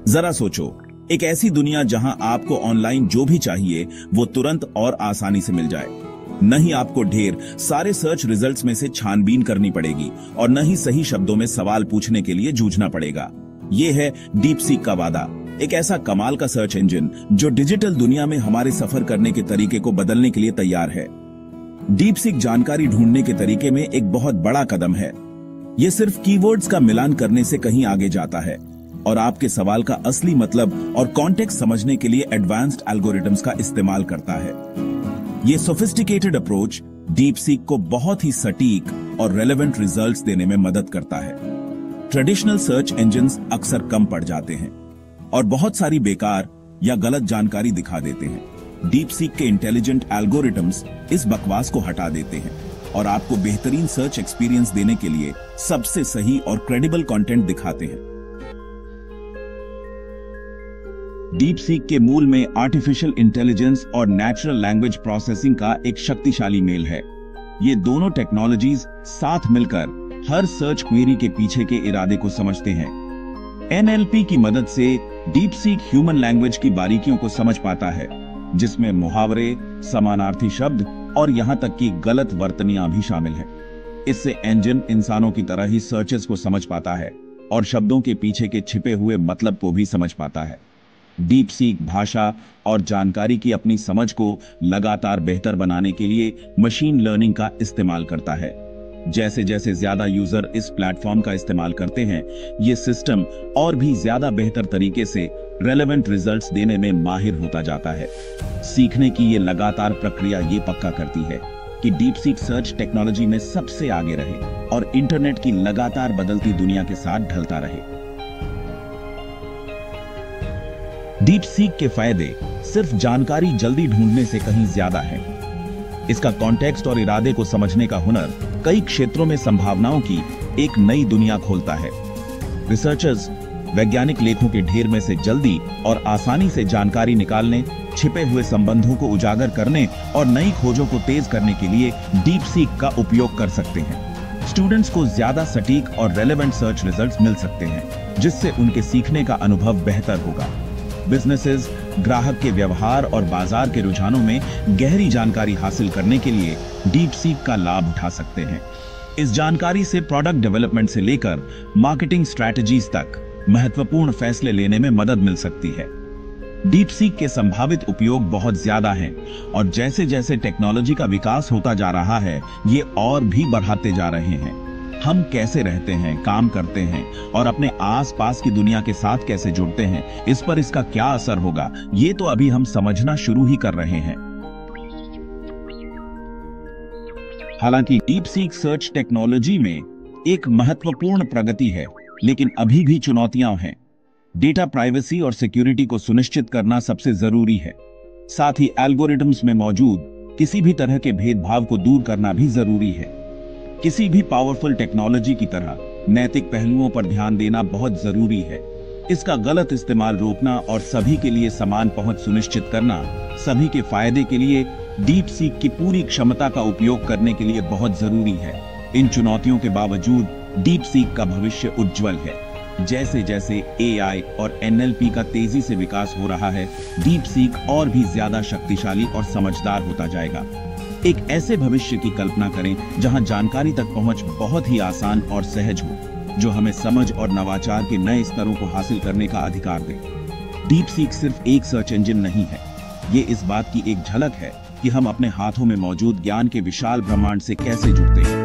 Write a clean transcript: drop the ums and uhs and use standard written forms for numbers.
जरा सोचो, एक ऐसी दुनिया जहां आपको ऑनलाइन जो भी चाहिए वो तुरंत और आसानी से मिल जाए। न ही आपको ढेर सारे सर्च रिजल्ट्स में से छानबीन करनी पड़ेगी और न ही सही शब्दों में सवाल पूछने के लिए जूझना पड़ेगा। ये है डीप सीक का वादा, एक ऐसा कमाल का सर्च इंजन जो डिजिटल दुनिया में हमारे सफर करने के तरीके को बदलने के लिए तैयार है। डीप सीक जानकारी ढूंढने के तरीके में एक बहुत बड़ा कदम है। ये सिर्फ कीवर्ड्स का मिलान करने से कहीं आगे जाता है और आपके सवाल का असली मतलब और कॉन्टेक्स्ट समझने के लिए एडवांस्ड एल्गोरिथम्स का इस्तेमाल करता है। ये सोफिस्टिकेटेड अप्रोच डीप सीक को बहुत ही सटीक और रेलेवेंट रिजल्ट्स देने में मदद करता है। ट्रेडिशनल सर्च इंजन्स अक्सर कम पड़ जाते हैं और बहुत सारी बेकार या गलत जानकारी दिखा देते हैं। डीप सीक के इंटेलिजेंट एल्गोरिथम्स इस बकवास को हटा देते हैं और आपको बेहतरीन सर्च एक्सपीरियंस देने के लिए सबसे सही और क्रेडिबल कंटेंट दिखाते हैं। डीप सीक के मूल में आर्टिफिशियल इंटेलिजेंस और नेचुरल लैंग्वेज प्रोसेसिंग का एक शक्तिशाली मेल है। ये दोनों टेक्नोलॉजीज साथ मिलकर हर सर्च क्वेरी के पीछे के इरादे को समझते हैं। एनएलपी की मदद से डीप सीक ह्यूमन लैंग्वेज की बारीकियों को समझ पाता है, जिसमें मुहावरे, समानार्थी शब्द और यहां तक कि गलत वर्तनियां भी शामिल हैं। इससे इंजन इंसानों की तरह ही सर्चेस को समझ पाता है और शब्दों के पीछे के छिपे हुए मतलब को भी समझ पाता है। डीप सीक भाषा और जानकारी की अपनी समझ को लगातार बेहतर बनाने के लिए मशीन लर्निंग का इस्तेमाल करता है। जैसे जैसे ज्यादा यूजर इस प्लेटफॉर्म का इस्तेमाल करते हैं, ये सिस्टम और भी ज्यादा बेहतर तरीके से रेलेवेंट रिजल्ट्स देने में माहिर होता जाता है। सीखने की ये लगातार प्रक्रिया ये पक्का करती है कि डीप सीक सर्च टेक्नोलॉजी में सबसे आगे रहे और इंटरनेट की लगातार बदलती दुनिया के साथ ढलता रहे। डीप सीक के फायदे सिर्फ जानकारी जल्दी ढूंढने से कहीं ज्यादा है। इसका कॉन्टेक्स्ट और इरादे को समझने का हुनर कई क्षेत्रों में संभावनाओं की एक नई दुनिया खोलता है। रिसर्चर्स वैज्ञानिक लेखों के ढेर में से जल्दी और आसानी से जानकारी निकालने, छिपे हुए संबंधों को उजागर करने और नई खोजों को तेज करने के लिए डीप सीक का उपयोग कर सकते हैं। स्टूडेंट्स को ज्यादा सटीक और रेलेवेंट सर्च रिजल्ट्स मिल सकते हैं, जिससे उनके सीखने का अनुभव बेहतर होगा। बिजनेसेस ग्राहक के व्यवहार और बाजार के रुझानों में गहरी जानकारी हासिल करने के लिए डीप सीक का लाभ उठा सकते हैं। इस जानकारी से प्रोडक्ट डेवलपमेंट से लेकर मार्केटिंग स्ट्रैटेजीज तक महत्वपूर्ण फैसले लेने में मदद मिल सकती है। डीप सीक के संभावित उपयोग बहुत ज्यादा हैं और जैसे जैसे टेक्नोलॉजी का विकास होता जा रहा है, ये और भी बढ़ाते जा रहे हैं। हम कैसे रहते हैं, काम करते हैं और अपने आसपास की दुनिया के साथ कैसे जुड़ते हैं, इस पर इसका क्या असर होगा, ये तो अभी हम समझना शुरू ही कर रहे हैं। हालांकि डीप सीक सर्च टेक्नोलॉजी में एक महत्वपूर्ण प्रगति है, लेकिन अभी भी चुनौतियां हैं। डेटा प्राइवेसी और सिक्योरिटी को सुनिश्चित करना सबसे जरूरी है। साथ ही एल्गोरिथम्स में मौजूद किसी भी तरह के भेदभाव को दूर करना भी जरूरी है। किसी भी पावरफुल टेक्नोलॉजी की तरह नैतिक पहलुओं पर ध्यान देना बहुत जरूरी है। इसका गलत इस्तेमाल रोकना और सभी के लिए समान पहुंच सुनिश्चित करना सभी के फायदे के लिए डीप सीक की पूरी क्षमता का उपयोग करने के लिए बहुत जरूरी है। इन चुनौतियों के बावजूद डीप सीक का भविष्य उज्जवल है। जैसे जैसे एआई और एनएलपी का तेजी से विकास हो रहा है, डीप सीक और भी ज्यादा शक्तिशाली और समझदार होता जाएगा। एक ऐसे भविष्य की कल्पना करें जहां जानकारी तक पहुंच बहुत ही आसान और सहज हो, जो हमें समझ और नवाचार के नए स्तरों को हासिल करने का अधिकार दे। डीप सीक सिर्फ एक सर्च इंजन नहीं है, ये इस बात की एक झलक है कि हम अपने हाथों में मौजूद ज्ञान के विशाल ब्रह्मांड से कैसे जुड़ते हैं।